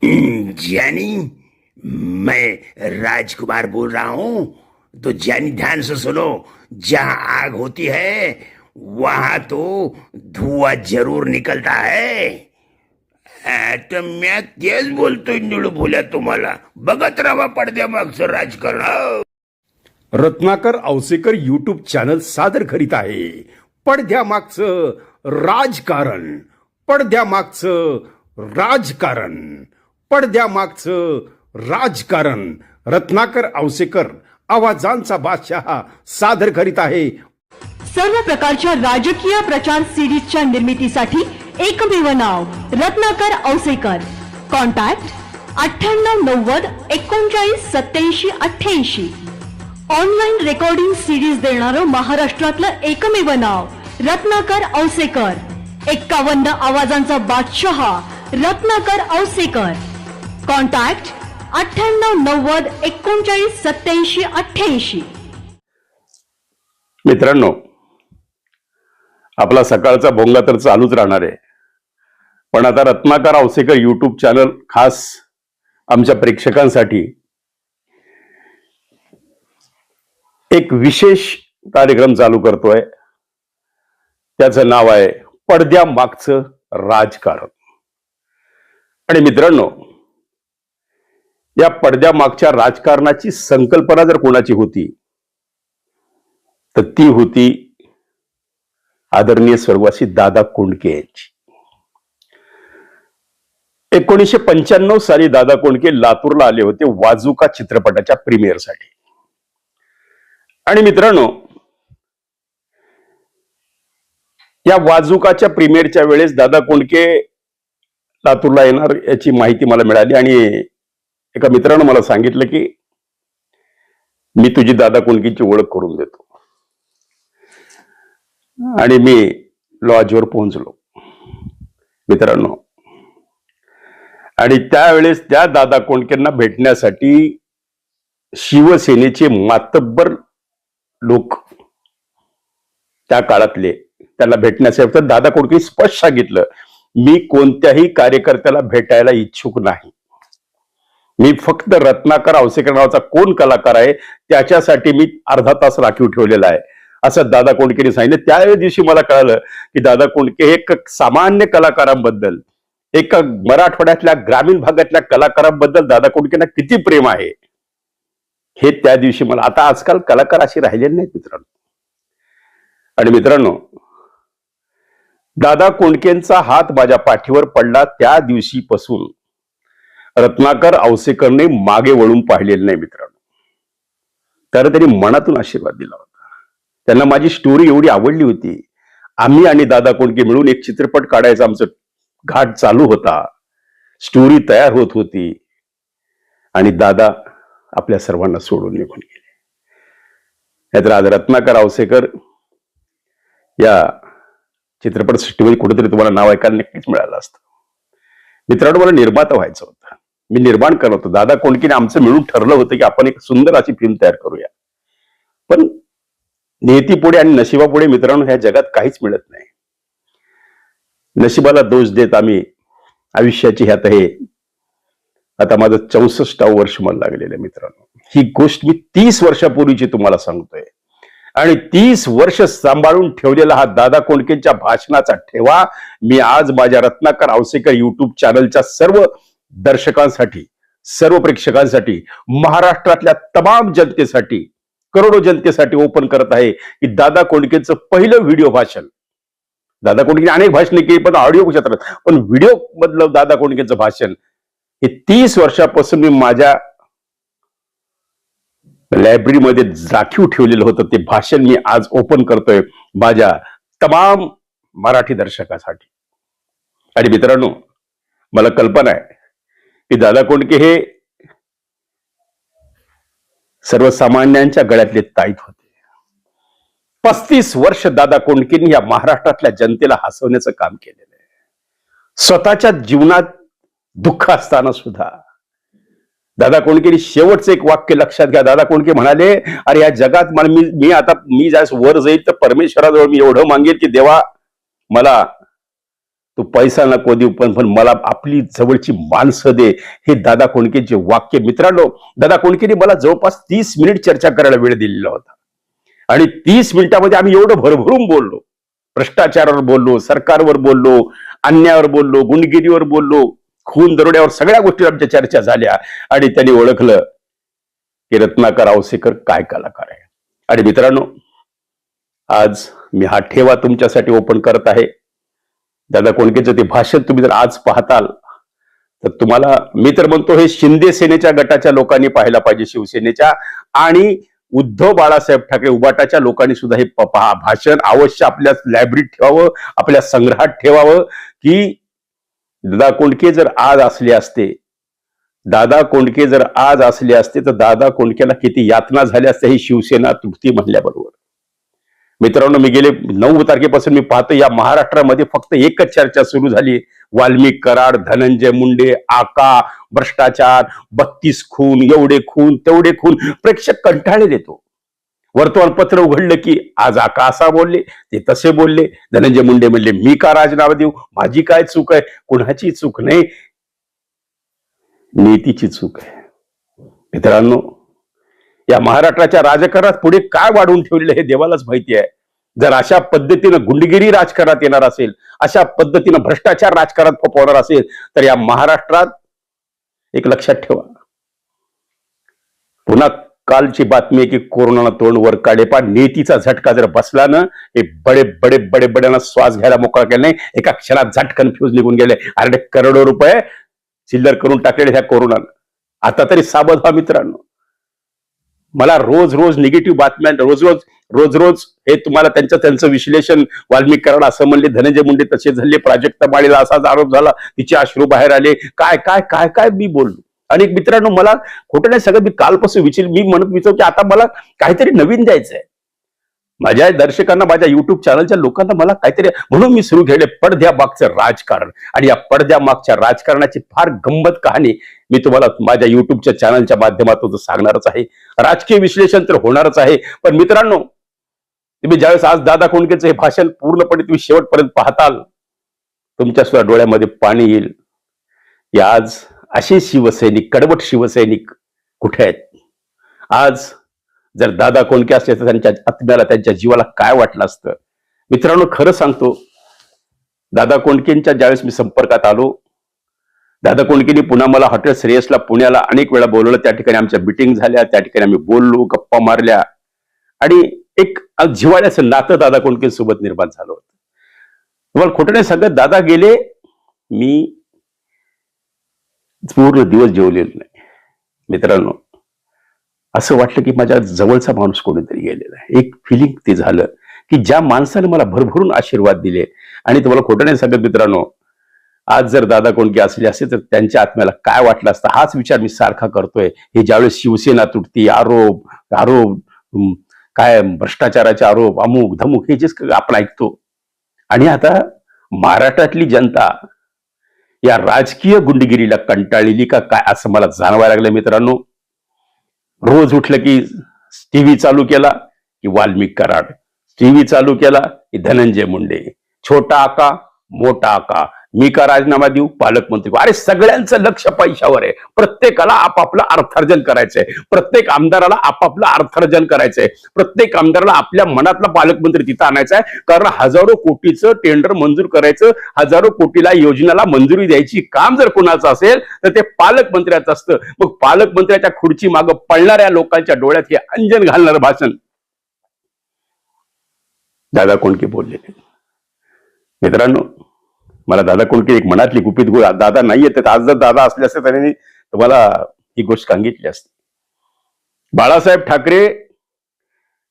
जानी, मैं राजकुमार बोल रहा हूं। तो जानी ध्यान से सुनो, जहां आग होती है वहां तो धुआं जरूर निकलता है। तर मी तेच बोलतोय निळू बोल्या तुम्हाला, बघत राहा पडद्यामागचं राजकारण। रत्नाकर औसेकर यूट्यूब चॅनल सादर करीत आहे पडद्यामागचं राजकारण, पडद्यामागचं राजकारण, पडद्यामागचं राजकारण। रत्नाकर औसेकर आवाजांचा बादशाह सादर करीत आहे। सर्व प्रकारच्या राजकीय प्रचार सिरीजच्या निर्मितीसाठी एकमेव नाव Ratnakar Ausekar. Contact 9890 39 87 88। Online recording series देणारं महाराष्ट्रातलं एकमेव नाव रत्नाकर औसेकर। 51 आवाजांचा बादशाह रत्नाकर औसेकर। कॉन्टॅक्ट 9890 39 87 88। मित्रांनो, आपला सकाळचा भोंगा तर चालूच राहणार आहे, पण आता रत्नाकर औसेकर यूट्यूब चॅनल खास आमच्या प्रेक्षकांसाठी एक विशेष कार्यक्रम चालू करतोय। त्याचं नाव आहे पडद्यामागचं राजकारण। आणि मित्रांनो, या पडद्यामागच्या राजकारणाची संकल्पना जर कोणाची होती तर ती होती आदरणीय स्वर्गवासी दादा कोंडके यांची। 1995 साली दादा कोंडके लातूरला आले होते वाजुका चित्रपटाच्या प्रीमियर साठी। आणि मित्रांनो, या वाजुकाच्या प्रीमियरच्या वेळेस दादा कोंडके लातूरला येणार याची माहिती मला मिळाली आणि एका मित्रानं मला सांगितलं की मी तुझी दादा कोंडकेची ओळख करून देतो। आणि मी लॉजवर पोहोचलो मित्रांनो, आणि त्यावेळेस त्या दादा कोंडकेंना भेटण्यासाठी शिवसेनेचे मातब्बर लोक त्या काळातले त्यांना भेटण्यासाठी दादा कोंडके स्पष्ट सांगितलं, मी कोणत्याही कार्यकर्त्याला भेटायला इच्छुक नाही, मी फक्त रत्नाकर औसेकर नावाचा कोण कलाकार आहे त्याच्यासाठी मी अर्धा तास राखीव ठेवलेला आहे, असं दादा कोंडकेंनी सांगितलं। त्या दिवशी मला कळलं की दादा कोंडके हे एक सामान्य कलाकारांबद्दल, एक मराठवाड्यातल्या ग्रामीण भागातल्या कलाकारांबद्दल दादा कोंडकेंना किती प्रेम आहे हे त्या दिवशी मला, आता आजकाल कलाकार असे राहिलेले नाहीत मित्रांनो। आणि मित्रांनो, दादा कोंडकेंचा हात माझ्या पाठीवर पडला त्या दिवशीपासून रत्नाकर औसेकरने मागे वळून पाहिलेलं नाही मित्रांनो, तर त्यांनी मनातून आशीर्वाद दिला होता। त्यांना माझी स्टोरी एवढी आवडली होती, आम्ही आणि दादा कोंडके मिळून एक चित्रपट काढायचा आमचं घाट चालू होता, स्टोरी तयार होत होती, आणि दादा आपल्या सर्वांना सोडून निघून गेले। नाहीतर आज रत्नाकर औसेकर या चित्रपट सृष्टीमध्ये कुठेतरी तुम्हाला नाव ऐकायला नक्कीच मिळालं असतं। मित्रांनो, मला निर्माता व्हायचं होतं, मी निर्माण करत होतो। दादा कोंडकेने आमचं मिळून ठरलं होतं की आपण एक सुंदर अशी फिल्म तयार करूया, पण नियतीपुढे आणि नशिबापुढे मित्रांनो ह्या जगात काहीच मिळत नाही। नशिबाला दोष देत आम्ही आयुष्याची ह्यात हे आता माझं 64 वर्ष मला लागलेलं आहे मित्रांनो। ही गोष्ट मी 30 वर्षापूर्वीची तुम्हाला सांगतोय, आणि 30 वर्ष सांभाळून ठेवलेला हा दादा कोंडकेंच्या भाषणाचा ठेवा मी आज माझ्या रत्नाकर औसेकर यूट्यूब चॅनलच्या सर्व दर्शकांसाठी, सर्व प्रेक्षकांसाठी, महाराष्ट्रातल्या तमाम जनतेसाठी, करोडो जनतेसाठी ओपन करत आहे की दादा कोंडकेंचं पहिलं व्हिडिओ भाषण। दादा कोंडकेंनी अनेक भाषणे केली, पण ऑडिओ क्षेत्रात, पण व्हिडिओ मधलं दादा कोंडकेंचं भाषण हे 30 वर्षापासून मी माझ्या लायब्ररीमध्ये राखीव ठेवलेलं होतं। ते भाषण मी आज ओपन करतोय माझ्या तमाम मराठी दर्शकासाठी। आणि मित्रांनो, मला कल्पना आहे की दादा कोंडके हे सर्वसामान्यांच्या गळ्यातले ताईत होते। 35 वर्ष दादा कोंडकेंनी या महाराष्ट्रातल्या जनतेला हसवण्याचं काम केलेलं आहे। स्वतःच्या जीवनात दुःख असताना सुद्धा दादा कोंडकेंनी शेवटचं एक वाक्य लक्षात घ्या। दादा कोंडके म्हणाले, अरे या जगात मला मी ज्यावेळेस वर जाईल तर परमेश्वराजवळ मी एवढं मागेल की देवा मला तू पैसा नको देऊ पण मला आपली जवळची माणसं दे, हे दादा कोंडकेचे वाक्य. मित्रांनो, दादा कोंडकेने मला जवळपास 30 मिनिट चर्चा करायला वेळ दिलेला होता आणि 30 मिनिटामध्ये आम्ही एवढं भरभरून बोललो. भ्रष्टाचारावर बोललो, सरकारवर बोललो, अन्यायावर बोललो, गुंडगिरीवर बोललो, खून दरोड्यावर, सगळ्या गोष्टी आमच्या चर्चा झाल्या आणि त्यांनी ओळखलं की रत्नाकर औसेकर काय कलाकार आहे. आणि मित्रांनो, आज मी हा ठेवा तुमच्यासाठी ओपन करत आहे. दादा कोंडकेचं ते भाषण तुम्ही जर आज पाहताल तर तुम्हाला, मी तर म्हणतो, हे शिंदे सेनेच्या गटाच्या लोकांनी पाहायला पाहिजे, शिवसेनेच्या, आणि उद्धव बाळासाहेब ठाकरे उबाटाच्या लोकांनी सुद्धा हे भाषण अवश्य आपल्या लायब्ररीत ठेवावं, आपल्या संग्रहात ठेवावं. की दादा कोंडके जर आज असले असते, दादा कोंडके जर आज असले असते तर दादा कोंडकेला किती यातना झाल्या असत्या ही शिवसेना तुटती म्हणल्याबरोबर. मित्रांनो, मी गेले 9 तारखेपासून मी पाहतो या महाराष्ट्रामध्ये फक्त एकच चर्चा सुरू झाली, वाल्मिक कराड, धनंजय मुंडे, आका, भ्रष्टाचार, 32 खून, एवढे खून, तेवढे खून. प्रेक्षक कंटाळले देतो. वर्तमानपत्र उघडलं की आज आका असा बोलले, ते तसे बोलले, धनंजय मुंडे म्हणले मी का राजीनामा देऊ, माझी काय चूक आहे. कुणाची चूक नाही, नीतीची चूक आहे. मित्रांनो, या महाराष्ट्राच्या राजकारणात पुढे काय वाढवून ठेवलेलं हे देवालाच माहिती आहे. जर अशा पद्धतीनं गुंडगिरी राजकारणात येणार असेल, अशा पद्धतीनं भ्रष्टाचार राजकारणात फोपवणार असेल तर या महाराष्ट्रात एक लक्षात ठेवा, पुन्हा कालची बातमी आहे की कोरोनानं तोंड वर काढे, पण नीतीचा झटका जर बसला ना, हे बडे बडे बडे बड्यांना श्वास घ्यायला मोकळा केला नाही. एका क्षणात झटकन फ्यूज निघून गेले. अरे करोडो रुपये चिल्लर करून टाकलेले ह्या कोरोनानं. आता तरी सावध व्हा मित्रांनो. मला रोज रोज निगेटिव्ह बातम्या, रोज रोज हे तुम्हाला त्यांचं विश्लेषण, वाल्मिक कराड असं म्हणले, धनंजय मुंडे तसे झाले, प्राजक्ता माळीला असाच आरोप झाला, तिचे अश्रू बाहेर आले, काय काय काय काय मी बोललो. आणि मित्रांनो, मला खोटं नाही सगळं, मी कालपासून मी म्हणत विचार की आता मला काहीतरी नवीन द्यायचंय माझ्या दर्शकांना, माझ्या युट्यूब चॅनलच्या लोकांना, मला काहीतरी, म्हणून मी सुरू केले पडद्यामागचं राजकारण. आणि या पडद्यामागच्या राजकारणाची फार गंमत कहाणी मी तुम्हाला माझ्या युट्यूबच्या चॅनलच्या माध्यमातून सांगणारच आहे. राजकीय विश्लेषण तर होणारच आहे. पण मित्रांनो, तुम्ही ज्यावेळेस आज दादा कोंडकेचं हे भाषण पूर्णपणे तुम्ही शेवटपर्यंत पाहताल, तुमच्या सुद्धा डोळ्यामध्ये पाणी येईल की आज असे शिवसैनिक, कडवट शिवसैनिक कुठे आहेत. आज जर दादा कोंडके असले तर त्यांच्या आत्म्याला, त्यांच्या जीवाला काय वाटलं असतं. मित्रांनो, खरं सांगतो, दादा कोंडकेंच्या ज्यावेळेस मी संपर्कात आलो, दादा कोंडकेंनी पुन्हा मला हॉटेल श्रेयसला पुण्याला अनेक वेळा बोलवलं. त्या ठिकाणी आमच्या मीटिंग झाल्या, त्या ठिकाणी आम्ही बोललो, गप्पा मारल्या आणि एक जिव्हाळ्याचं नातं दादा कोंडकेंसोबत निर्माण झालं होतं. तुम्हाला खोटं नाही सांगत, दादा गेले, मी पूर्ण दिवस जेवलेलो नाही. मित्रांनो, असं वाटलं की माझ्या जवळचा माणूस कोणीतरी गेलेला आहे. एक फिलिंग ते झालं की ज्या माणसाने मला भरभरून आशीर्वाद दिले. आणि तुम्हाला खोटं नाही सांगत मित्रांनो, आज जर दादा कोंडके असले असते तर त्यांच्या आत्म्याला काय वाटलं असतं, हाच विचार मी सारखा करतोय. हे ज्यावेळेस शिवसेना तुटती, आरोप काय भ्रष्टाचाराचे आरोप, अमुक धमुक, हे जे आपण ऐकतो. आणि आता महाराष्ट्रातली जनता या राजकीय गुंडगिरीला कंटाळलेली का काय असं मला जाणवायला लागलं मित्रांनो. रोज उठलं की टीव्ही चालू केला की वाल्मिक कराड, टीव्ही चालू केला की धनंजय मुंडे, छोटा आका, मोठा आका, मी का राजीनामा देऊ, पालकमंत्री. अरे सगळ्यांचं लक्ष पैशावर आहे. प्रत्येकाला आपापलं अर्थार्जन करायचंय, प्रत्येक आमदाराला आपापलं अर्थार्जन करायचंय, प्रत्येक आमदाराला आपल्या मनातला पालकमंत्री तिथं आणायचा आहे. कारण हजारो कोटीचं टेंडर मंजूर करायचं, हजारो कोटीला योजनेला मंजुरी द्यायची काम जर कोणाचं असेल तर ते पालकमंत्र्याचं असतं. मग पालकमंत्र्याच्या खुर्ची मागं पळणाऱ्या लोकांच्या डोळ्यात हे अंजन घालणारं भाषण दादा कोंडके बोललेले. मित्रांनो, मला दादा कोंडके एक मनातली गुपित गोष्ट, दादा नाहीये तर आज जर दादा असले असते त्यांनी तुम्हाला ही गोष्ट सांगितली असती. बाळासाहेब ठाकरे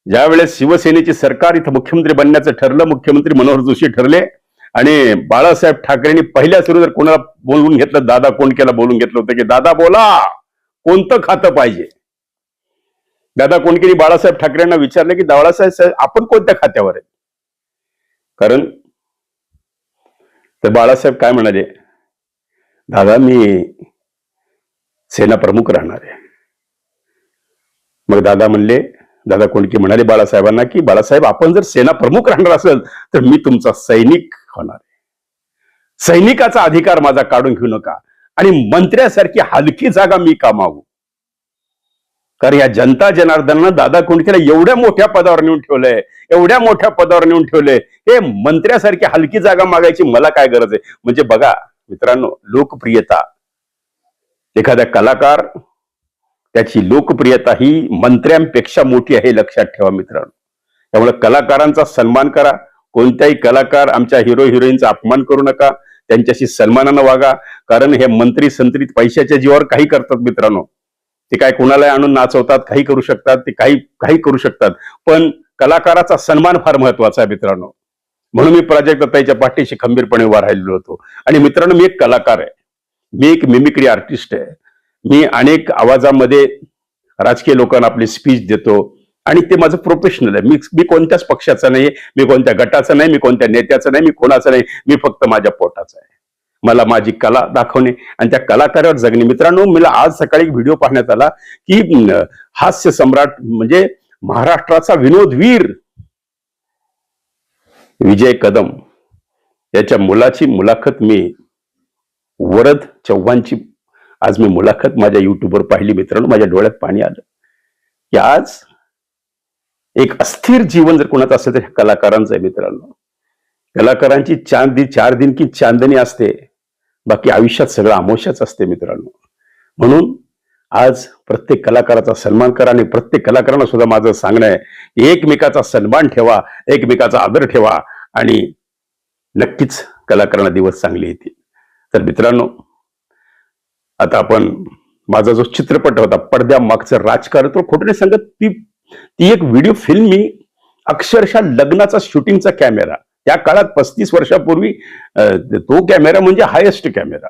ज्या वेळेस शिवसेनेची सरकार इथं मुख्यमंत्री बनण्याचं ठरलं, मुख्यमंत्री मनोहर जोशी ठरले आणि बाळासाहेब ठाकरेंनी पहिल्या सुरू जर कोणाला बोलवून घेतलं, दादा कोंडकेला बोलून घेतलं होतं की दादा बोला, कोणतं खातं पाहिजे. दादा कोंडकेंनी बाळासाहेब ठाकरेंना विचारलं की बाळासाहेब आपण कोणत्या खात्यावर आहे. कारण तर बाळासाहेब काय म्हणाले, दादा मी सेना प्रमुख राहणार आहे. मग दादा कोंडके म्हणाले बाळासाहेबांना की बाळासाहेब आपण जर सेना प्रमुख राहणार असेल तर मी तुमचा सैनिक होणार आहे. सैनिकाचा अधिकार माझा काढून घेऊ नका आणि मंत्र्यासारखी हलकी जागा मी का मागू. कारण या जनता जनार्दनानं दादा कोंडकेला एवढ्या मोठ्या पदावर नेऊन ठेवलंय, एवढ्या मोठ्या पदावर नेऊन ठेवलंय, हे मंत्र्यासारखी हलकी जागा मागायची मला काय गरज आहे. म्हणजे बघा मित्रांनो, लोकप्रियता, एखादा कलाकार त्याची लोकप्रियता ही मंत्र्यांपेक्षा मोठी आहे, लक्षात ठेवा मित्रांनो. त्यामुळे कलाकारांचा सन्मान करा. कोणत्याही कलाकार आमच्या हिरो हिरोईनचा अपमान करू नका, त्यांच्याशी सन्मानानं वागा. कारण हे मंत्री संत्रीत पैशाच्या जीवावर काही करतात मित्रांनो. ते काय कोणाला आणून नाचवतात, काही करू शकतात, ते काही करू शकतात, पण कलाकाराचा सन्मान फार महत्वाचा आहे मित्रांनो. म्हणून मी प्राजक्ताताईच्या पाठीशी खंबीरपणे उभा राहिलेलो होतो. आणि मित्रांनो, मी एक कलाकार आहे, मी एक मिमिक्री आर्टिस्ट आहे. मी अनेक आवाजामध्ये राजकीय लोकांना आपली स्पीच देतो आणि ते माझं प्रोफेशनल आहे. मी कोणत्याच पक्षाचा नाही, मी कोणत्या गटाचा नाही, मी कोणत्या नेत्याचा नाही, मी कोणाचा नाही, मी फक्त माझ्या पोटाचा आहे. मला माझी कला दाखवणे आणि त्या कलाकारावर जगणे. मित्रांनो, मला आज सकाळी व्हिडिओ पाहण्यात आला की हास्य सम्राट म्हणजे महाराष्ट्राचा विनोदवीर विजय कदम याच्या मुलाची मुलाखत, मी वरद चव्हाणची आज मी मुलाखत माझ्या युट्यूबवर पाहिली मित्रांनो. माझ्या डोळ्यात पाणी आलं की आज एक अस्थिर जीवन जर कोणाचं असेल तर कलाकारांचं आहे मित्रांनो. कलाकारांची चार दिन की चांदणी असते, बाकी आयुष्यात सगळं अमोशाच असते मित्रांनो. म्हणून आज प्रत्येक कलाकाराचा सन्मान करा आणि प्रत्येक कलाकारांना सुद्धा माझं सांगणं आहे की एकमेकाचा सन्मान ठेवा, एकमेकाचा आदर ठेवा आणि नक्कीच कलाकारांना दिवस चांगले येतील. तर मित्रांनो, आता आपण माझा जो चित्रपट होता पडद्यामागचं राजकारण, तो खोटं नाही सांगत, ती एक व्हिडिओ फिल्म मी अक्षरशः लग्नाचा शूटिंगचा कॅमेरा, त्या काळात 35 वर्षापूर्वी तो कॅमेरा म्हणजे हायेस्ट कॅमेरा,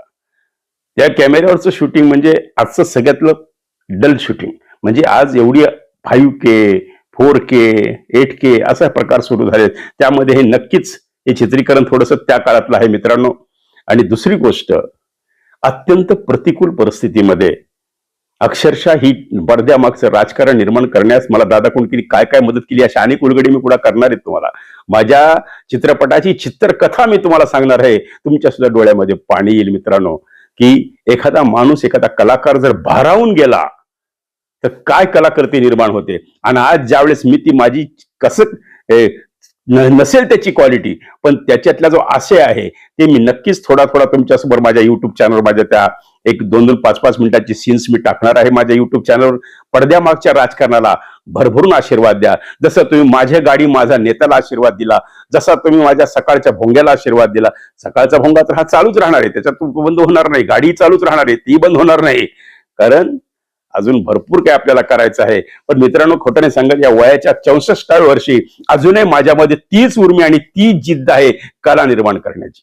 त्या कॅमेऱ्यावरचं शूटिंग म्हणजे आजचं सगळ्यातलं डल शूटिंग. म्हणजे आज एवढी 5K 4K 8K असा प्रकार सुरू झाले, त्यामध्ये हे नक्कीच हे चित्रीकरण थोडंसं त्या काळातलं आहे मित्रांनो. आणि दुसरी गोष्ट, अत्यंत प्रतिकूल परिस्थितीमध्ये अक्षरशः ही पडद्यामागचं राजकारण निर्माण करण्यास मला दादा कोंडकेंनी काय काय मदत केली, अशा अनेक उलगडी मी पुढे करणार आहे तुम्हाला. माझ्या चित्रपटाची चित्रकथा मी तुम्हाला सांगणार आहे. तुमच्या सुद्धा डोळ्यामध्ये पाणी येईल मित्रांनो, की एखादा माणूस, एखादा कलाकार जर भारावून गेला तर काय कलाकृती निर्माण होते. आणि आज ज्यावेळेस मी ती माझी कसं नसेल त्याची क्वालिटी, पण त्याच्यातला जो आशय आहे ते मी नक्कीच थोडा तुमच्यासमोर माझ्या युट्यूब चॅनलवर, माझ्या त्या 1-2 5-5 मिनिटाची सीन्स मी टाकणार आहे माझ्या युट्यूब चॅनलवर. पडद्यामागच्या राजकारणाला भरभरून आशीर्वाद द्या. जसं तुम्ही माझ्या गाडी माझा नेत्याला आशीर्वाद दिला, जसा तुम्ही माझ्या सकाळच्या भोंग्याला आशीर्वाद दिला. सकाळचा भोंगा तर हा चालूच राहणार आहे, त्याच्यात बंद होणार नाही, गाडी चालूच राहणार आहे, ती बंद होणार नाही, कारण अजून भरपूर काय आपल्याला करायचं आहे. पण मित्रांनो, खोटं नाही सांगत, या वयाच्या 64व्या वर्षी अजूनही माझ्यामध्ये तीच उर्मी आणि तीच जिद्द आहे कला निर्माण करण्याची.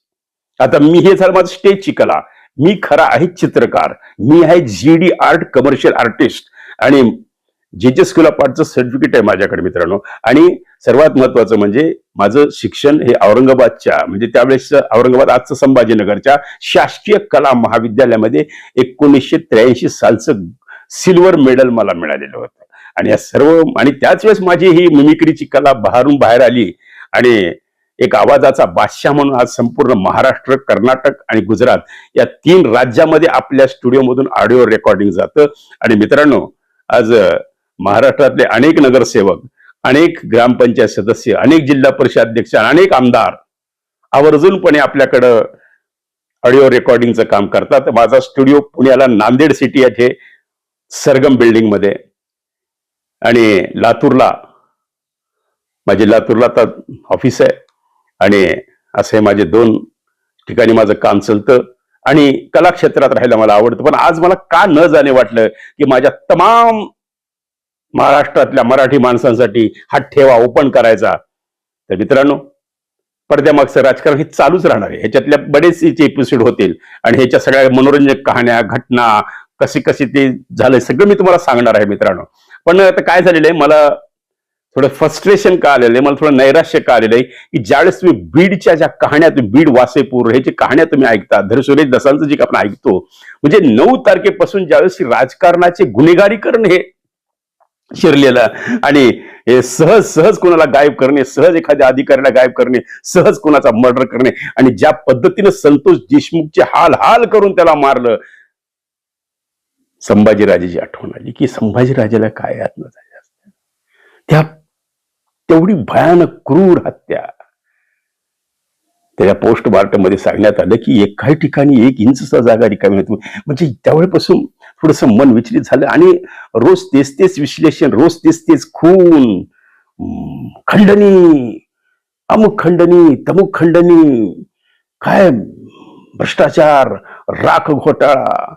आता मी हे झालं माझं स्टेजची कला, मी खरा आहे चित्रकार, मी आहे GD आर्ट कमर्शियल आर्टिस्ट आणि जे स्कूल ऑफ आर्टचं सर्टिफिकेट आहे माझ्याकडे मित्रांनो. आणि सर्वात महत्वाचं म्हणजे माझं शिक्षण हे औरंगाबादच्या, म्हणजे त्यावेळेस औरंगाबाद आजचं संभाजीनगरच्या शासकीय कला महाविद्यालयामध्ये 1983 सालचं सिल्वर मेडल मला मिळालेलं होतं. आणि या सर्व, आणि त्याच वेळेस माझी ही मिमिक्रीची कला बाहेर आली आणि एक आवाजाचा बादशाह म्हणून आज संपूर्ण महाराष्ट्र, कर्नाटक आणि गुजरात या 3 राज्यामध्ये आपल्या स्टुडिओमधून ऑडिओ रेकॉर्डिंग जातं. आणि मित्रांनो, आज महाराष्ट्रातले अनेक नगरसेवक, अनेक ग्रामपंचायत सदस्य, अनेक जिल्हा परिषद अध्यक्ष, अनेक आमदार आवर्जूनपणे आपल्याकडं ऑडिओ रेकॉर्डिंगचं काम करतात. माझा स्टुडिओ पुण्याला नांदेड सिटी येथे सरगम बिल्डिंग मध्ये, आणि लातूरला तर ऑफिस आहे. आणि असे माझे 2 ठिकाणी माझं काम चालतं. आणि कला क्षेत्रात राहायला मला आवडतं. पण आज मला का न जाणे वाटलं की माझ्या तमाम महाराष्ट्रातल्या मराठी माणसांसाठी हा ठेवा ओपन करायचा. तर मित्रांनो, पडद्यामागचं राजकारण हे चालूच राहणार आहे. ह्याच्यातल्या बरेच एपिसोड होतील आणि ह्याच्या सगळ्या मनोरंजक कहाण्या, घटना, कशी ते झालंय सगळं मी तुम्हाला सांगणार आहे मित्रांनो. पण आता काय झालेलं आहे, मला थोडं फ्रस्ट्रेशन का आलेलं आहे, मला थोडं नैराश्य का आलेलं आहे की ज्यावेळेस तुम्ही बीडच्या ज्या कहाण्या, बीड वासेपूर ह्याची कहाण्या तुम्ही ऐकता, सुरेश दसांचं जे आपण ऐकतो, म्हणजे 9 तारखेपासून ज्यावेळेस राजकारणाचे गुन्हेगारीकरण हे शिरलेलं आणि हे सहज सहज कोणाला गायब करणे, सहज एखाद्या अधिकाऱ्याला गायब करणे, सहज कोणाचा मर्डर करणे, आणि ज्या पद्धतीनं संतोष देशमुखचे हाल हाल करून त्याला मारलं. संभाजीराजेची आठवण आली की संभाजीराजाला काय यातना झाल्या असत्या. त्या तेवढी भयानक क्रूर हत्या. त्याच्या पोस्टमार्टम मध्ये सांगण्यात आलं की एकाही ठिकाणी 1 इंचचा जागा रिकामी होती. म्हणजे त्यावेळेपासून थोडस मन विचलित झालं, आणि रोज तेच तेच विश्लेषण, रोज तेच तेच खून, खंडणी, अमुक खंडणी, तमुक खंडणी, काय भ्रष्टाचार, राख घोटाळा,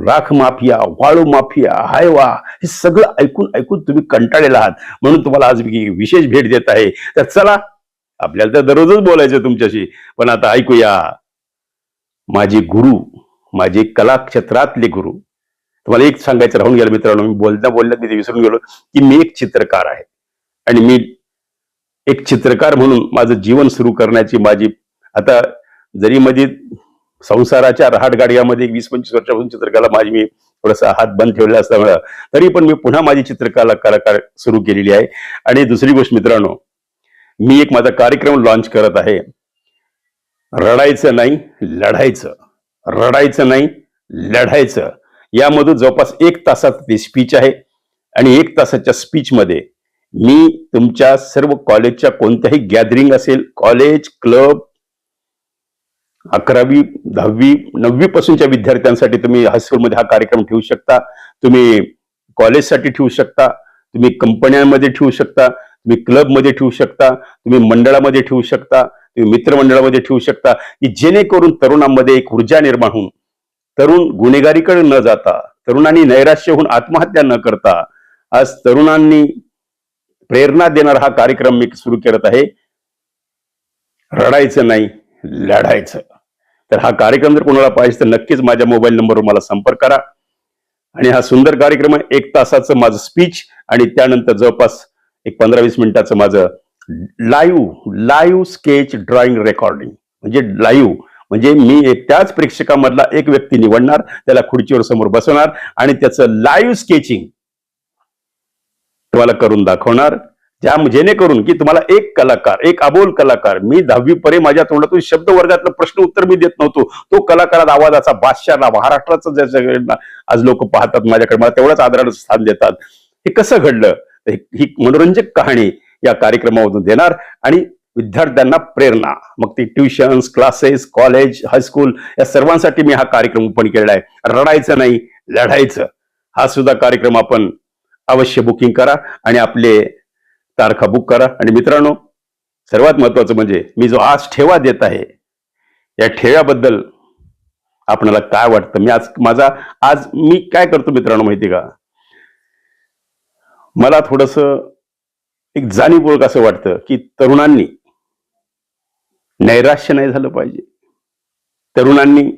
राख माफिया, वाळू माफिया, हायवा, हे सगळं ऐकून ऐकून तुम्ही कंटाळलेला आहात. म्हणून तुम्हाला आज मी विशेष भेट देत आहे. तर चला, आपल्याला तर दररोजच बोलायचं तुमच्याशी, पण आता ऐकूया माझे गुरु, माझे कला क्षेत्रातले गुरु. तुम्हाला एक सांगायचं राहून गेलं मित्रांनो, मी बोलण्यात मी ते विसरून गेलो की मी एक चित्रकार आहे, आणि मी एक चित्रकार म्हणून माझं जीवन सुरू करण्याची माझी, आता जरी मध्ये संसाराच्या रहाटगाड्यामध्ये 20-25 वर्षापासून चित्रकला माझी मी थोडासा हात बंद ठेवलेला असल्यामुळं, तरी पण मी पुन्हा माझी कलाकार सुरू केलेली आहे. आणि दुसरी गोष्ट मित्रांनो, मी एक माझा कार्यक्रम लॉन्च करत आहे. रडायचं नाही लढायचं, रडायचं नाही लढायचं. यामधून जवळपास 1 तासाचं ते स्पीच आहे, आणि 1 तासाच्या स्पीच मध्ये मी तुमच्या सर्व कॉलेजच्या कोणत्याही गॅदरिंग असेल, कॉलेज, क्लब, 11वी 10वी 9वी पासूनच्या विद्यार्थ्यांसाठी तुम्ही हायस्कूलमध्ये हा कार्यक्रम ठेवू शकता, तुम्ही कॉलेजसाठी ठेवू शकता, तुम्ही कंपन्यांमध्ये ठेवू शकता, तुम्ही क्लबमध्ये ठेवू शकता, तुम्ही मंडळामध्ये ठेवू शकता, तुम्ही मित्रमंडळामध्ये ठेवू शकता, की जेणेकरून तरुणांमध्ये एक ऊर्जा निर्माण होऊन, तरुण गुन्हेगारीकडे न जाता, तरुणांनी नैराश्य होऊन आत्महत्या न करता, आज तरुणांनी प्रेरणा देणारा हा कार्यक्रम मी सुरू करत आहे. रडायचं नाही लढायचं. तर हा कार्यक्रम जर कोणाला पाहिजे तर नक्कीच माझ्या मोबाईल नंबरवर मला संपर्क करा. आणि हा सुंदर कार्यक्रम आहे. 1 तासाचं माझं स्पीच, आणि त्यानंतर जवळपास एक 15-20 मिनिटाचं माझं लाईव्ह स्केच ड्रॉइंग रेकॉर्डिंग. म्हणजे लाईव्ह म्हणजे मी त्याच प्रेक्षकामधला एक व्यक्ती निवडणार, त्याला खुर्चीवर समोर बसवणार, आणि त्याचं लाईव्ह स्केचिंग तुम्हाला करून दाखवणार, जेणेकरून की तुम्हाला एक कलाकार, एक अबोल कलाकार, मी 10वी पर्यंत माझ्या तोंडातून शब्द वर्गातलं प्रश्न उत्तर मी देत नव्हतो, तो कलाकारात आवाजाचा बादशाह, महाराष्ट्राचं आज लोक पाहतात माझ्याकडे, मला तेवढंच आदराचं स्थान देतात. हे कसं घडलं, ही मनोरंजक कहाणी या कार्यक्रमामधून देणार, आणि विद्यार्थ्यांना प्रेरणा, मग ती ट्युशन्स, क्लासेस, कॉलेज, हायस्कूल, या सर्वांसाठी मी हा कार्यक्रम ओपन केलेला आहे. रडायचं नाही लढायचं. हा सुद्धा कार्यक्रम आपण अवश्य बुकिंग करा आणि आपले तारखा बुक करा. आणि मित्रांनो, सर्वात महत्वाचं म्हणजे मी जो आज ठेवा देत आहे, या ठेव्याबद्दल आपल्याला काय वाटतं? मी काय करतो मित्रांनो माहिती का, मला थोडस एक जाणीवपूर्वक असं वाटतं की तरुणांनी नैराश्य नाही झालं पाहिजे, तरुणांनी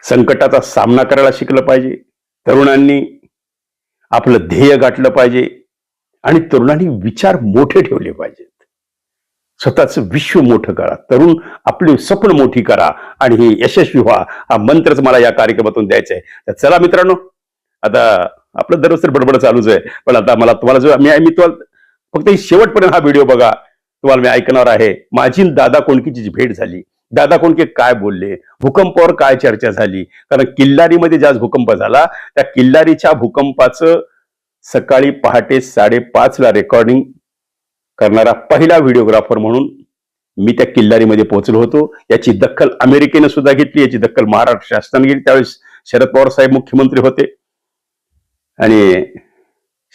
संकटाचा सामना करायला शिकलं पाहिजे, तरुणांनी आपलं ध्येय गाठलं पाहिजे, आणि तरुणांनी विचार मोठे ठेवले पाहिजेत. स्वतःचं विश्व मोठं करा, तरुण आपली स्वप्न मोठी करा, आणि हे यशस्वी व्हा, हा मंत्रच मला या कार्यक्रमातून द्यायचा आहे. तर चला मित्रांनो, आता आपलं दररोज तर बडबड चालूच आहे, पण आता मला तुम्हाला जो मी तुम्हाला फक्त शेवटपर्यंत हा व्हिडिओ बघा. तुम्हाला मी ऐकणार आहे माझी दादा कोंडकेची भेट झाली, दादा कोंडके काय बोलले, भूकंपावर काय चर्चा झाली. कारण किल्लारीमध्ये ज्या भूकंप झाला, त्या किल्लारीच्या भूकंपाचं सकाळी पहाटे 5:30 रेकॉर्डिंग करणारा पहिला व्हिडिओग्राफर म्हणून मी त्या किल्लारीमध्ये पोहोचलो होतो. याची दखल अमेरिकेने सुद्धा घेतली, याची दखल महाराष्ट्र शासनाने घेतली. त्यावेळेस शरद पवार साहेब मुख्यमंत्री होते, आणि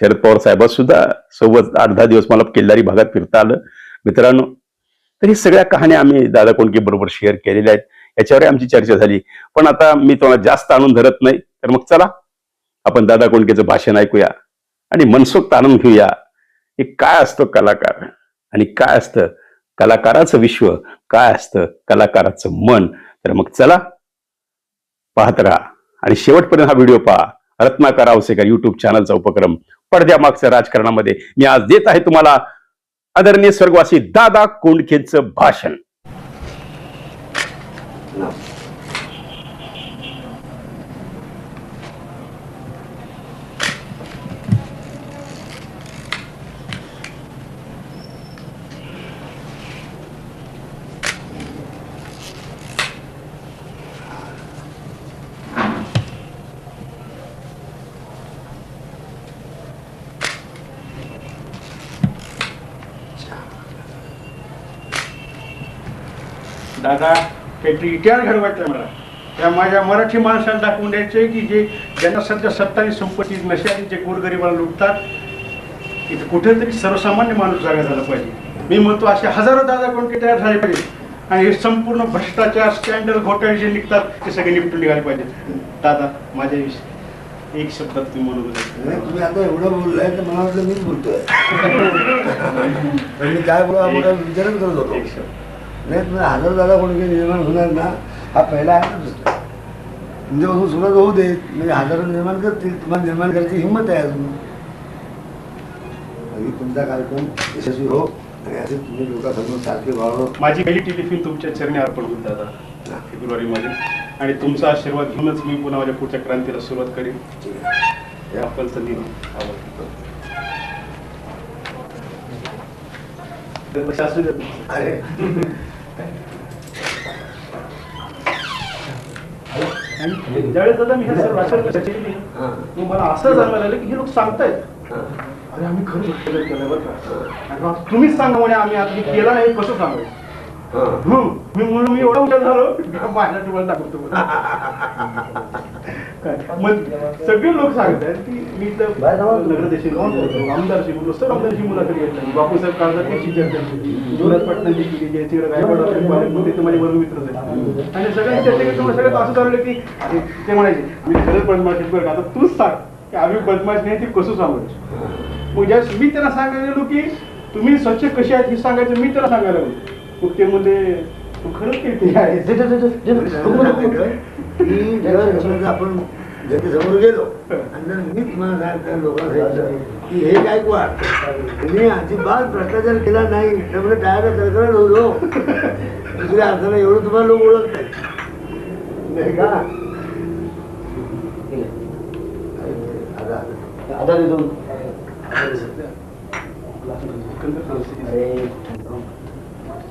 शरद पवार साहेब सुद्धा सोबत 8-10 दिवस मला किल्लारी भागात फिरता आलं. मित्रांनो, तर ही सगळ्या कहाण्या आम्ही दादा कोंडके बरोबर शेअर केलेल्या आहेत, याच्यावर आमची चर्चा झाली. पण आता मी तुम्हाला जास्त आणून धरत नाही, तर मग चला आपण दादा कोंडकेचं भाषण ऐकूया आणि मनसोक्त आणून घेऊया की काय असतो कलाकार, आणि काय असतं कलाकाराचं विश्व, काय असतं कलाकाराचं मन. तर मग चला पाहत राहा आणि शेवटपर्यंत हा व्हिडिओ पहा. रत्नाकर औसेकर युट्यूब चॅनलचा उपक्रम पडद्यामागच्या राजकारणामध्ये मी आज देत आहे तुम्हाला आदरणीय स्वर्गवासी दादा कोंडकेंचं भाषण. दादा काहीतरी इतिहास घडवायचा मला. त्या माझ्या मराठी माणसाला दाखवून द्यायचंय की जे ज्यांना सध्या सत्ता आणि संपत्ती नशे आणि जे गोरगरिबाला लुटतात, इथं कुठेतरी सर्वसामान्य माणूस जागा झाला पाहिजे. मी म्हणतो असे हजारो दादा कोणते तयार झाले पाहिजे आणि हे संपूर्ण भ्रष्टाचार स्कॅन्डल घोटाळे जे निघतात ते सगळे निपटून निघाले पाहिजेत. दादा माझ्याविषयी एक शब्दात तुम्ही म्हणू नाही, तुम्ही आता एवढं बोललाय तर मला वाटलं मीच बोलतोय. पण मी काय बोला आपण विचारच करत होतो. नाही तुम्ही हजारो दादा कोणी निर्माण होणार ना, हा पहिला आहे ना. दुसरा तुमच्यापासून सुरुवात होऊ देत, म्हणजे हजारो निर्माण करतील, तुम्हाला निर्माण करायची हिंमत आहे अजून. आणि तुमचा कार्यक्रम यशस्वी हो आणि असे तुम्ही लोकांसमोर सारखे व्हावं. माझी पहिली टिफिन तुमच्या चरणी अर्पण होईल दादा फेब्रुवारीमध्ये, आणि तुमचा आशीर्वाद घेऊनच मी पुन्हा माझ्या पुढच्या क्रांतीला सुरुवात करेन. हे आपण संधी अरे ज्यावेळेस दादा मी हे सर्व वाचन केली, मग मला असं जाणवायला लागलं की हे लोक सांगतायत अरे आम्ही खरं भ्रष्टाचार केलं बरं का, आणि मग तुम्हीच सांगा म्हणे आम्ही आता केला नाही कसं सांगायचं. मी म्हणून मी एवढा उठा झालो माझ्या तुम्हाला दाखवतो. मग सगळे लोक सांगतात की मी तर नगरदेशी आमदारशी नुसतं आमदारशी मुलाखत घेतली, बापूसाहेब काळजात चर्चा केली, जोरात पाटणांची केली, जयसिंग गायकवाड माझे वर्गमित्रच आहेत. आणि सगळ्यांनी चर्चा केली. सगळ्यात असं ठरवलं की ते म्हणायचे मी खरंच बदमाश बरं, आता तूच सांग की आम्ही बदमाश नाही ते कसं सांगायचं. मग ज्यावेळेस मी त्यांना सांगायला गेलो की तुम्ही स्वच्छ कशी आहेत हे सांगायचं, मी त्याला सांगायला लागलो. मग ते म्हणजे तू खरंच केली आहे. आपण जनतेसमोर गेलो आणि जर मी तुम्हाला सांगतो लोकांना की हे काय मी अजिबात भ्रष्टाचार केला नाही, त्यामुळे टाळायला कडकडत होतो. दुसऱ्या अर्थाला एवढं तुम्हाला लोक ओळखत नाही का. आता देतो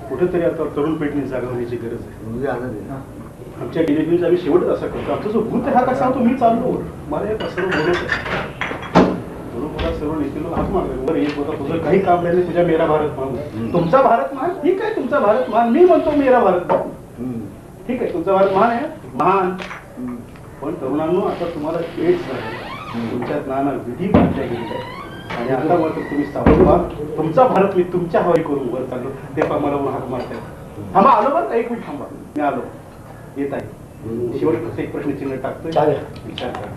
कुठेतरी आता तरुण पेटणी जागा होण्याची गरज आहे. आमच्या डिलिव्हरीचा आम्ही शेवटच असा करतो. आमचा जो भूत आहे हा कसा होतो, मी चाललो मला एक सर्व बोलत आहे, मला सर्व नेते लोक हात मारले बरं एक होता तुझं काही काम नाही, तुझ्या मेरा भारत महान, तुमचा भारत महान ठीक आहे, तुमचा भारत महान, मी म्हणतो मेरा भारत महान ठीक आहे, तुमचा भारत महान आहे महान. पण तरुणांनो आता तुम्हाला एड्स आहे, तुमच्यात नाना विधी बांधल्या गेलेल्या आहे आणि आता मात्र तुम्ही सावध व्हा. तुमचा भारत मी तुमच्या हवाई करून वर चाललो, ते पण मला हाक मारतात. थांबा आलो बरं का, एक मिनिट थांबा, मी आलो येत आहे. शेवट एक प्रश्नचिन्ह टाकतोय, विचार करा.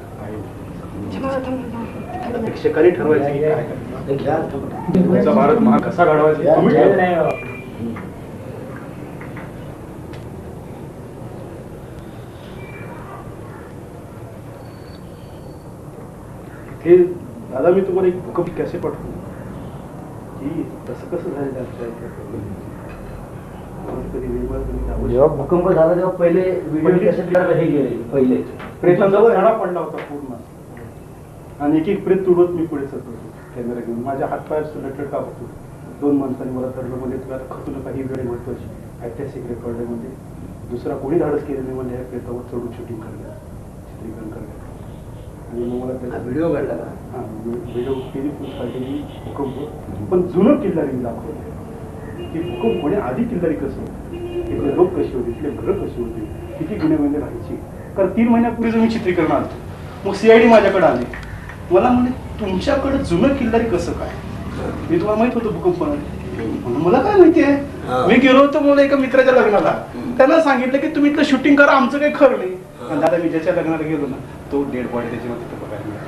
शिक्षकांनी ठरवायचं की काय करायचं. तुमचा भारत महा कसा घडवायचा तुम्ही ठरवा. हे दादा मी तुम्हाला एक भूकंप कसे पाठवतो की तसं कसं झालं जेव्हा भूकंप झाला तेव्हा पहिले व्हिडिओ हे गेले, पहिले प्रेतांचा झाडा पडला होता पूर्ण आणि एक एक प्रेत तुडवत मी पुढे सरत होतो कॅमेरा घेऊन. माझ्या हातपाय लटट का होतो. 2 माणसांनी मला ठरलं म्हणजे तुला खचू नका, ही वेळ महत्वाची ऐतिहासिक रेकॉर्ड आहे. म्हणजे दुसरा कोणी धाडस केलं नाही म्हणजे ह्या प्रेतावर चढून शूटिंग करण्यात, चित्रीकरण करण्यात. आणि मग मला त्याचा व्हिडिओ काढला का? हां व्हिडिओ केली काढलेली भूकंप, पण जुनं किल्लारी मी दाखवलं की भूकंप होण्या आधी किल्लारी कसं होती, तिथले लोक कशी होते, तिथले घरं कशी होती, किती गुन्हेमध्ये राहायची. कारण 3 महिन्यापूर्वी मी चित्रीकरण आलं. मग CID माझ्याकडे आले, मला म्हणजे तुमच्याकडे जुनं किल्लारी कसं काय. मी तुम्हाला माहित होतं भूकंप म्हणून, मला काय माहिती आहे. मी गेलो होतो मला एका मित्राच्या लग्नाला, त्यांना सांगितलं की तुम्ही इथलं शूटिंग करा, आमचं काही खरं नाही. आणि दादा मी ज्याच्या लग्नाला गेलो ना तो डेड बॉडी त्याच्यामध्ये तिथं बघायला मिळाला.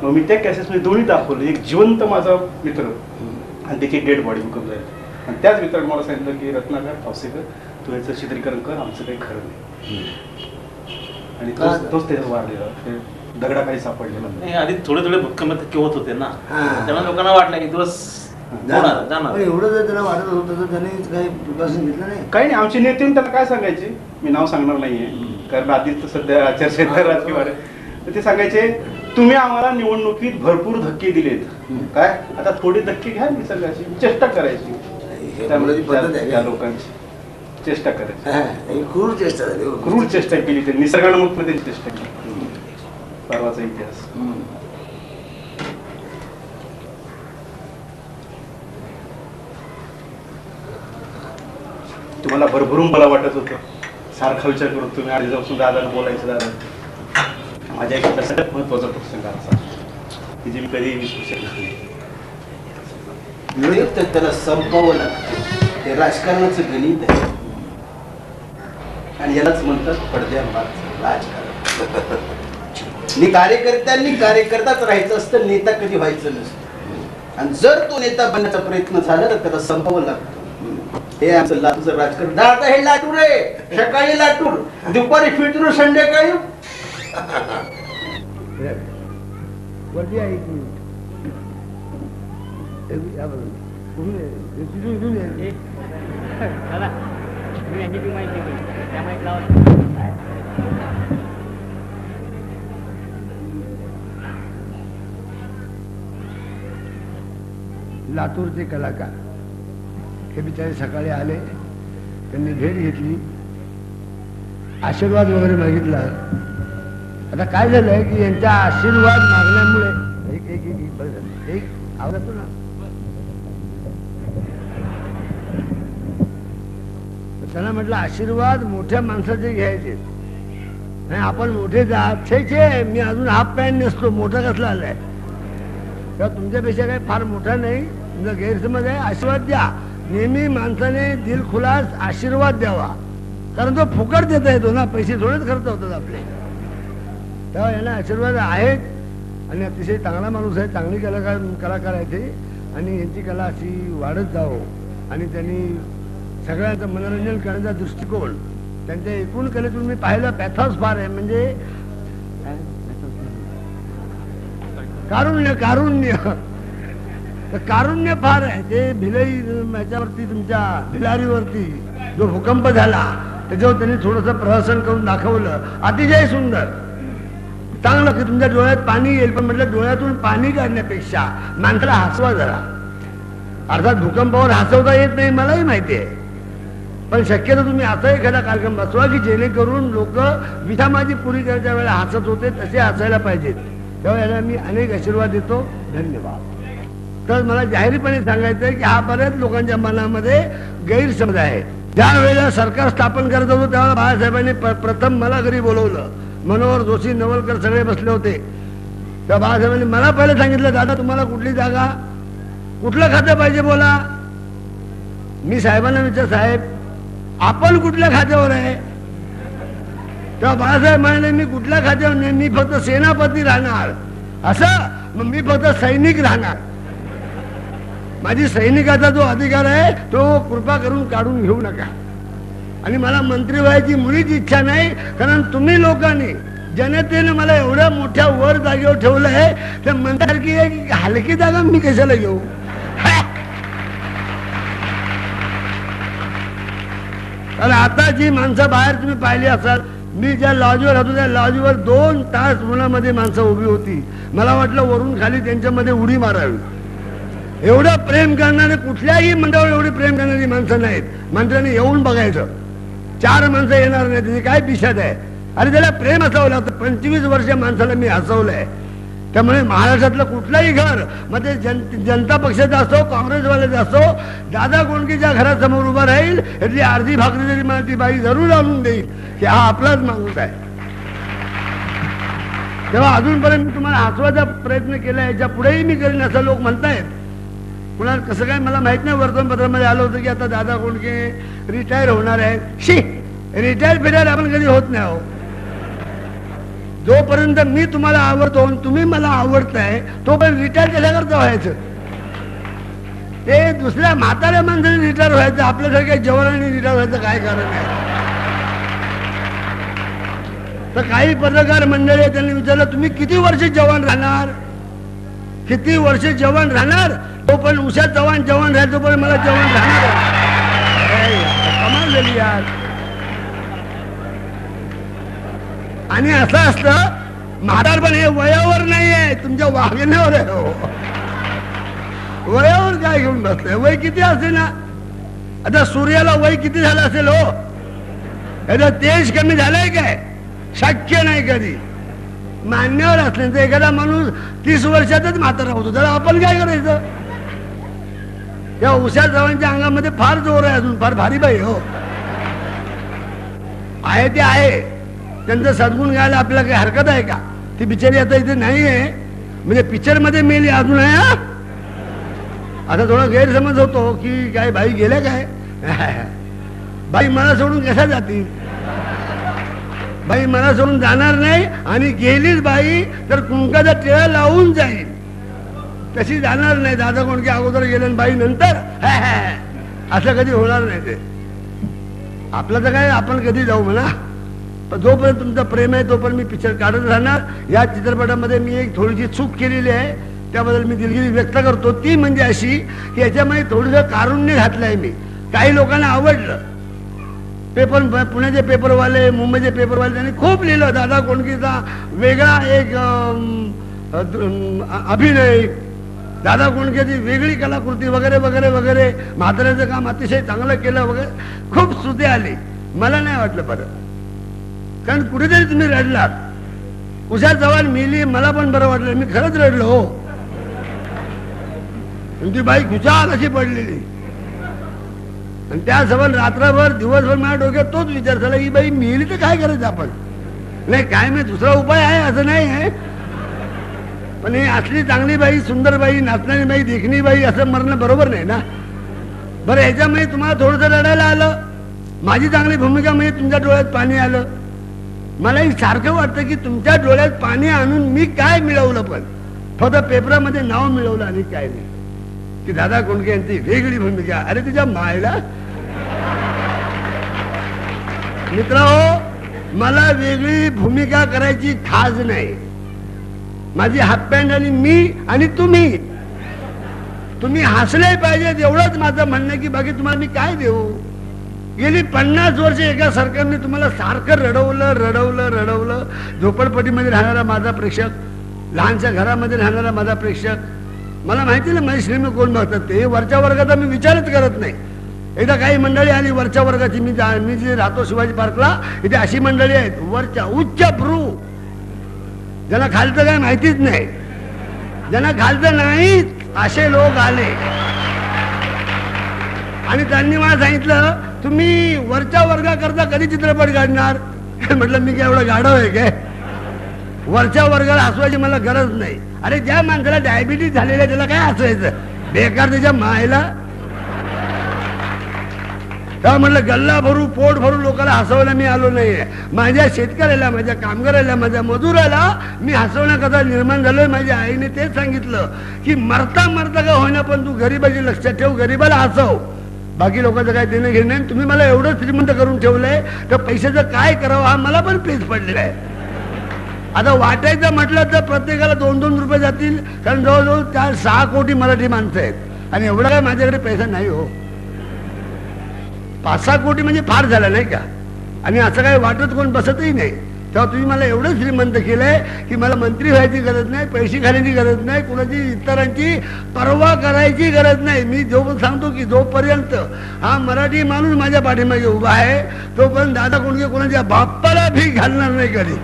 मग मी त्या कॅसेटमध्ये दोन्ही दाखवलं, एक जिवंत माझा मित्र आणि त्याची डेड बॉडी भूकंप झाली. आणि त्याच मित्राने मला सांगितलं की रत्नाकर पावसेकर तू याचं चित्रीकरण कर, आमचं काही खरं नाही. आणि तोच त्याच्यात वाढलेला दगडाखाली सापडलेला नाही. आधी थोडे थोडे भूकंप होत होते ना, त्यामुळे लोकांना वाटलं की दिवस जाणार. एवढं जर त्याला वाटत होतं तर त्याने काही प्रिकॉशन घेतलं नाही. काही नाही. आमचे नेते त्याला काय सांगायचे, मी नाव सांगणार नाहीये कारण आधीच सध्या चर्चेत राजकीय वारे, तर ते सांगायचे तुम्ही आम्हाला निवडणुकीत भरपूर धक्के दिलेत, काय आता थोडे धक्के घ्या निसर्गाची, चेष्टा करायची. त्या लोकांची चेष्टा करायची, क्रूर चेष्टा झाली, क्रूर चेष्टा केली त्यांनी, निसर्गानं मग त्यांची चेष्टा केली. परवाचा इतिहास. तुम्हाला भरभरून मला वाटत होतं सारखा विचार करत तुम्ही आधी जाऊन दादाला बोलायचं दादा माझ्या एक सगळ्यात महत्वाचा प्रसंग असा की जे मी कधीही विसरू शकत नाही. तर त्याला संपवावं लागतं. हे राजकारणाचं गणित आहे आणि यालाच म्हणतात पडद्यामागचं राजकारण. कार्यकर्त्यांनी कार्यकर्ताच राहायचं असतं, नेता कधी व्हायचं नसतं. आणि जर तो नेता बनण्याचा प्रयत्न झाला तर त्याला संपवावं लागतं. हे आमचं लातूरचं राजकारण. आता हे लातूर आहे, सकाळी लातूर, दुपारी फिटूर, संध्याकाळी वरती आहे एक मिनिट. या बरोबर. कुठून आहे? इथून आहे. लातूरचे कलाकार हे बिचारे सकाळी आले, त्यांनी भेट घेतली, आशीर्वाद वगैरे मागितला. आता काय झालंय की यांचा आशीर्वाद मागण्यामुळे एक एक एक एक आवडतो ना, त्यांना म्हटलं आशीर्वाद मोठ्या माणसाचे घ्यायचे नाही, आपण मोठे जात छे मी अजून हाफ पॅन्ट नसतो, मोठा कसला आलाय तेव्हा तुमच्यापेक्षा काही फार मोठा नाही, तुमचा गैरसमज आहे. आशीर्वाद द्या. नेहमी माणसाने दिलखुलास आशीर्वाद द्यावा, कारण तो फुकट देता येतो ना, पैसे थोडेच खर्च होतात आपले. तेव्हा यांना आशीर्वाद आहेत आणि अतिशय चांगला माणूस आहे, चांगली कलाकार आहे ते, आणि यांची कला अशी वाढत जावं आणि त्यांनी सगळ्यांचं मनोरंजन करण्याचा दृष्टिकोन त्यांच्या एकूण कलेतून मी पाहिलं. पॅथॉस फार आहे, म्हणजे कारुण्य कारुण्य कारुण्य फार आहे. ते भिलाई याच्यावरती, तुमच्या भिलारीवरती जो भूकंप झाला त्याच्यावर त्यांनी थोडंसं प्रहसन करून दाखवलं, अतिशय सुंदर, चांगलं की तुमच्या डोळ्यात पाणी येईल. पण म्हटलं डोळ्यातून पाणी काढण्यापेक्षा माणसाला हसवा जरा. अर्थात भूकंपावर हसवता येत नाही, मलाही माहिती आहे, पण शक्यतो तुम्ही असा एखादा कार्यक्रम बसवा की जेणेकरून लोक विठामाजी पुरी करायच्या वेळेला हसत होते तसे हसायला पाहिजेत. तेव्हा याला मी अनेक आशीर्वाद देतो. धन्यवाद. तर मला जाहीरपणे सांगायचं आहे की हा बऱ्याच लोकांच्या मनामध्ये गैरसमज आहे. ज्या वेळेला सरकार स्थापन करत होतो त्यावेळेला बाळासाहेबांनी प्रथम मला घरी बोलवलं. मनोहर जोशी, नवलकर सगळे बसले होते. तेव्हा बाळासाहेबांनी मला पहिले सांगितलं, दादा तुम्हाला कुठली जागा, कुठलं खातं पाहिजे बोला. मी साहेबांना विचार, साहेब आपण कुठल्या खात्यावर आहे? तेव्हा बाळासाहेब म्हणाले, मी कुठल्या खात्यावर नाही, मी फक्त सेनापती राहणार. असं? मग मी फक्त सैनिक राहणार. माझी सैनिकाचा जो अधिकार आहे तो कृपा करून काढून घेऊ नका. आणि मला मंत्री व्हायची मुळीच इच्छा नाही, कारण तुम्ही लोकांनी, जनतेने मला एवढ्या मोठ्या वर जागेवर ठेवलं आहे, तर म्हणतात की हलकी जागा मी कशाला घेऊ. कारण आता जी माणसं बाहेर तुम्ही पाहिली असाल, मी ज्या लॉजवर होतो त्या लॉजवर 2 तास उन्हामध्ये माणसं उभी होती. मला वाटलं वरून खाली त्यांच्यामध्ये उडी मारावी. एवढं प्रेम करणारे कुठल्याही मंडळावर एवढी प्रेम करणारी माणसं नाहीत. मंत्र्यांनी येऊन बघायचं, 4 माणसं येणार नाही, त्याची काय पिशाच आहे. अरे त्याला प्रेम हसवलं होतं. 25 वर्ष माणसाला मी हसवलंय. त्यामुळे महाराष्ट्रातलं कुठलंही घर, मग ते जनता पक्षाचं असो, काँग्रेसवाल्याचं असो, दादा कोंडकेच्या घरासमोर उभा राहील, यातली अर्धी भाकरी तरी मला ती बाई जरूर आणून देईल की हा आपलाच माणूस आहे. तेव्हा अजूनपर्यंत मी तुम्हाला हसवायचा प्रयत्न केला, याच्या पुढेही मी करीन असं लोक म्हणतायत. कुणाला कसं काय मला माहित नाही. वर्तमानपत्रामध्ये आलं होतं की आता दादा कोंडके रिटायर होणार आहे. शी, रिटायर फिटायर आपण कधी होत नाही. हो, जोपर्यंत मी तुम्हाला आवडतो, तुम्ही मला आवडताय, तोपर्यंत रिटायर केल्या करता व्हायचं. ते दुसऱ्या म्हाताऱ्या माणसाने रिटायर व्हायचं, आपल्यासारख्या जवानांनी रिटायर व्हायचं काय कारण आहे. तर काही पत्रकार मंडळी त्यांनी विचारलं, तुम्ही किती वर्ष जवान राहणार, किती वर्ष जवान राहणार. तो पण उषा जवान राहायचो, पण मला जवान राहणार. कमाल झाली यार. आणि असं असतं, म्हातारपण हे वयावर नाही आहे, तुमच्या वागण्यावर आहे. हो, वयावर काय घेऊन बसतंय. वय किती असेल ना, आता सूर्याला वय किती झालं असेल. हो, याचा तेज कमी झालाय काय? शक्य नाही कधी. मान्यवर असल्याचं एखादा माणूस 30 वर्षातच म्हातारा होतो, त्याला आपण काय करायचं. या उषा चव्हाणच्या अंगामध्ये फार जोर आहे, अजून फार भारी बाई. हो, आहे ते आहे, त्यांचं सद्गुण गायला आपल्याला काही हरकत आहे का? ती बिचारी आता इथे नाही आहे, म्हणजे पिक्चर मध्ये मेली अजून आहे. आता थोडा गैरसमज होतो की काय बाई गेल्या काय, बाई मला सोडून कशा जातील, बाई मला सोडून जाणार नाही, आणि गेलीच बाई तर कुंकाचा टिळा लावून जाईल, तशी जाणार नाही. दादा कोणके अगोदर गेले आणि बाई नंतर, असं कधी होणार नाही. ते आपलं तर काय, आपण कधी जाऊ म्हणा, पण जोपर्यंत तुमचं प्रेम आहे तोपर्यंत मी पिक्चर काढत राहणार. या चित्रपटामध्ये मी एक थोडीशी चूक केलेली आहे, त्याबद्दल मी दिलगिरी व्यक्त करतो. ती म्हणजे अशी की याच्यामध्ये थोडंसं कारुण्य घातलं आहे मी. काही लोकांना आवडलं, पेपर, पुण्याचे पेपरवाले, मुंबईचे पेपरवाले, त्यांनी खूप लिहिलं दादा कोंडकेचा वेगळा एक अभिनय, दादा कोंडकेची वेगळी कलाकृती वगैरे वगैरे वगैरे, म्हाताऱ्याचं काम अतिशय चांगलं केलं वगैरे, खूप स्तुती आली. मला नाही वाटलं बरं, कारण कुठेतरी तुम्ही रडलात. उषा चव्हाण मेली, मला पण बरं वाटलं, मी खरंच रडलो हो. ती बाई खुशाल अशी पडलेली, आणि त्या सवल रात्रभर दिवसभर माझ्या डोक्यात तोच विचार झाला, ही बाई मेली तर काय करायचं आपण. नाही काय, मी दुसरा उपाय आहे असं नाही आहे, पण ही असली चांगली बाई, सुंदर बाई, नाचणारी बाई, देखणी बाई असं मरणं बरोबर नाही ना. बरं, ह्याच्यामध्ये तुम्हाला थोडंसं रडायला आलं, माझी चांगली भूमिका म्हणजे तुमच्या डोळ्यात पाणी आलं. मलाही सारखं वाटतं की तुमच्या डोळ्यात पाणी आणून मी काय मिळवलं, पण फक्त पेपरामध्ये नाव मिळवलं आणि काय नाही. की दादा कोंडके यांची वेगळी भूमिका, अरे तुझ्या मायला. मित्रांनो, मला वेगळी भूमिका करायची खाज नाही. माझी हाफ पॅन्ट आणि मी आणि तुम्ही, तुम्ही हसले पाहिजेत एवढंच माझं म्हणणं आहे. की बाकी तुम्हाला मी काय देऊ. गेली 50 वर्ष एका सरकारने तुम्हाला सारखं रडवलं रडवलं रडवलं. झोपडपट्टीमध्ये राहणारा माझा प्रेक्षक, लहानशा घरामध्ये राहणारा माझा प्रेक्षक, मला माहिती ना माझी श्रीमंत कोण बघतात ते. वरच्या वर्गाचा मी विचारच करत नाही. एकदा काही मंडळी आली वरच्या वर्गाची, मी जे राहतो शिवाजी पार्कला, इथे अशी मंडळी आहेत वरच्या उच्च भ्रू, ज्यांना खालचं काय माहितीच नाही, ज्यांना खालचं नाही, असे लोक आले आणि त्यांनी मला सांगितलं, तुम्ही वरच्या वर्गाकरता कधी चित्रपट काढणार. म्हटलं मी काय एवढं गाढव आहे काय, वरच्या वर्गाला हसवायची मला गरज नाही. अरे ज्या माणसाला डायबिटीज झालेला त्याला काय हसवायचं, बेकार त्याच्या मायला. तेव्हा म्हटलं गल्ला भरू पोट भरू लोकांना हसवायला मी आलो नाहीये. माझ्या शेतकऱ्याला, माझ्या कामगाराला, माझ्या मजुराला मी हसवण्याकरता निर्माण झालोय. माझ्या आईने तेच सांगितलं की मरता मरता का होईना पण तू गरीबाची लक्षात ठेव, गरीबाला हसव, बाकी लोकांचं काय देणं घेणं नाही. तुम्ही मला एवढं श्रीमंत करून ठेवलंय तर पैशाचं काय करावं हा मला पण पेच पडलेला आहे. आता वाटायचं म्हटलं तर प्रत्येकाला 2-2 रुपये जातील, कारण जवळजवळ 4-6 कोटी मराठी माणसं आहेत आणि एवढा काय माझ्याकडे पैसा नाही हो. 5-6 कोटी म्हणजे फार झालं नाही का, आणि असं काय वाटत कोण बसतही नाही. तेव्हा तुम्ही मला एवढं श्रीमंत केलंय की मला मंत्री व्हायची गरज नाही, पैसे घालायची गरज नाही, कुणाची इतरांची पर्वा करायची गरज नाही. मी जो सांगतो की जोपर्यंत हा मराठी माणूस माझ्या पाठीमागे उभा आहे तोपर्यंत दादा कोंडके कोणाच्या बाप्पाला भी घालणार नाही कधी.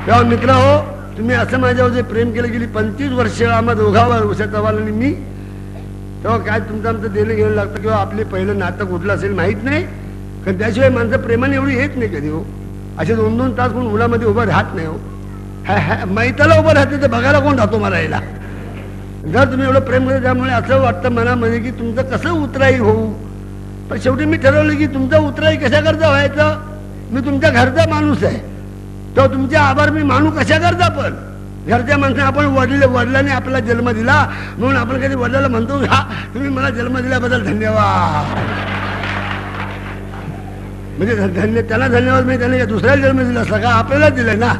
तेव्हा मित्र हो, तुम्ही असं माझ्यावर जे प्रेम केलं, गेली 25 वर्ष आम्हा दोघांवर, उषा चव्हाण आणि मी, तेव्हा काय तुमचं आमचं देणं घेणं लागतं किंवा आपले पहिलं नातं कुठलं असेल माहीत नाही, कारण त्याशिवाय माणसं प्रेमाने एवढी येत नाही कधी हो. असे 2-2 तास कोण उन्हामध्ये उभं राहत नाही हो. मैताला उभं राहते तर बघायला कोण राहतो मला यायला. जर तुम्ही एवढं प्रेम करता, त्यामुळे असं वाटतं मनामध्ये की तुमचं कसं उतराई होऊ. पण शेवटी मी ठरवलं की तुमचा उतराई कशा करता व्हायचं. मी तुमच्या घरचा माणूस आहे, तर तुमचे आभार मी मानू कशा करता. पण घरच्या माणसाने, आपण वडिलांनी आपला जन्म दिला म्हणून आपण कधी वडिलाला म्हणतो हा तुम्ही मला जन्म दिल्याबद्दल धन्यवाद, म्हणजे त्याला धन्यवाद म्हणजे त्याने दुसऱ्याला जन्म दिला असला का, आपल्याला दिलाय ना.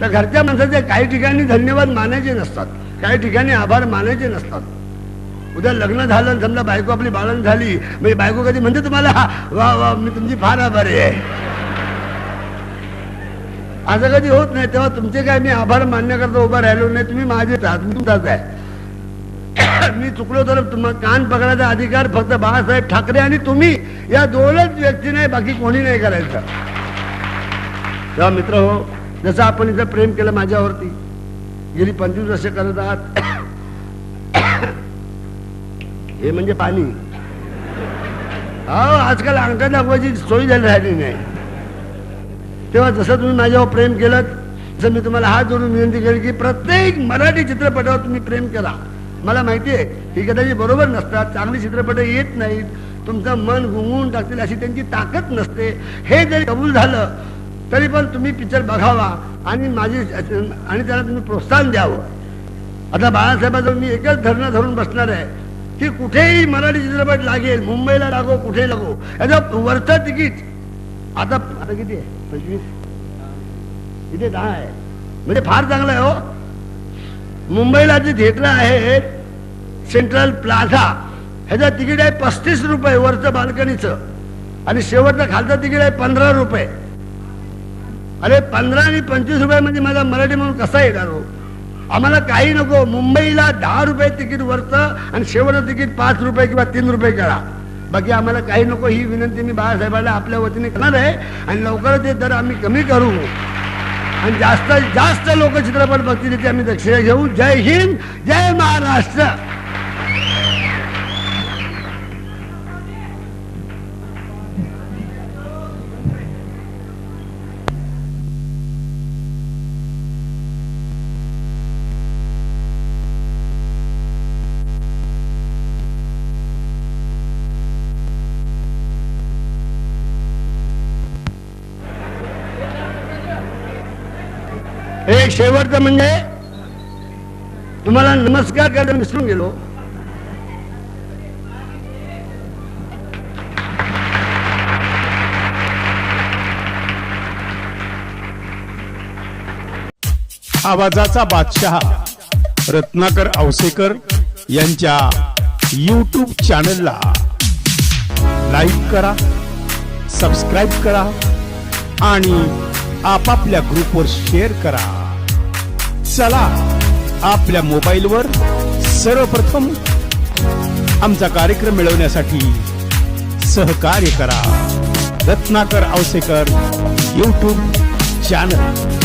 तर घरच्या माणसाचे काही ठिकाणी धन्यवाद मानायचे नसतात, काही ठिकाणी आभार मानायचे नसतात. उद्या लग्न झालं, समजा बायको आपली बाळण झाली, म्हणजे बायको कधी म्हणते तुम्हाला वा वा मी तुमची फार आभारी आहे, असं कधी होत नाही. तेव्हा तुमचे काय मी आभार मानण्याकरता उभा राहिलो नाही. तुम्ही माझेच आहात, तुमचाच आहे. मी चुकलो तर कान पकडायचा अधिकार फक्त बाळासाहेब ठाकरे आणि तुम्ही या 2च व्यक्ती नाही, बाकी कोणी नाही करायचं. तेव्हा मित्र हो, जसं आपण इथं प्रेम केलं माझ्यावरती, गेली 25 वर्ष करत आहात. हे म्हणजे पाणी, अहो आजकाल अंगठा दाखवायची सोय झाली राहिली नाही. तेव्हा जसं तुम्ही माझ्यावर प्रेम केलं तसं मी तुम्हाला हात जोडून विनंती केली की प्रत्येक मराठी चित्रपटावर तुम्ही प्रेम करा. मला माहिती आहे ही कदाचित बरोबर नसतात, चांगली चित्रपट येत नाहीत, तुमचं मन गुंगवून टाकतील अशी त्यांची ताकद नसते. हे जरी कबूल झालं तरी पण तुम्ही पिक्चर बघावा आणि त्याला तुम्ही प्रोत्साहन द्यावं. आता बाळासाहेबांजवळ मी एकच धरणं धरून बसणार आहे की कुठेही मराठी चित्रपट लागेल, मुंबईला लागो कुठे लागो, याचं वरचं तिकीट आता किती आहे? 25 इथे 10 आहे, म्हणजे फार चांगलं आहे हो. मुंबईला जे थिएटर आहे सेंट्रल प्लाझा ह्याचं तिकीट आहे 35 रुपये वरचं बाल्कनीचं, आणि शेवटचं खालचं तिकीट आहे 15 रुपये. अरे 15 आणि 25 रुपये म्हणजे माझा मराठी म्हणून कसा येणार हो? आम्हाला काही नको, मुंबईला 10 रुपये तिकीट वरचं आणि शेवटचं तिकीट 5 रुपये किंवा 3 रुपये करा, बाकी आम्हाला काही नको. ही विनंती मी बाळासाहेबांना आपल्या वतीने करणार आहे आणि लवकरच ते दर आम्ही कमी करू आणि जास्तीत जास्त लोक चित्रपट बघतील याची आम्ही दक्षता घेऊ. जय हिंद, जय महाराष्ट्र. एक शेवटचं म्हणजे तुम्हाला नमस्कार करायला विसरून गेलो. आवाजाचा बादशाह रत्नाकर औसेकर यांच्या YouTube चॅनलला लाईक करा, सबस्क्राईब करा आणि आपापल्या ग्रुपवर शेअर करा. चला आपल्या मोबाईलवर सर्वप्रथम आमचा कार्यक्रम मिळवण्यासाठी सहकार्य करा. Ratnakar Ausekar YouTube channel.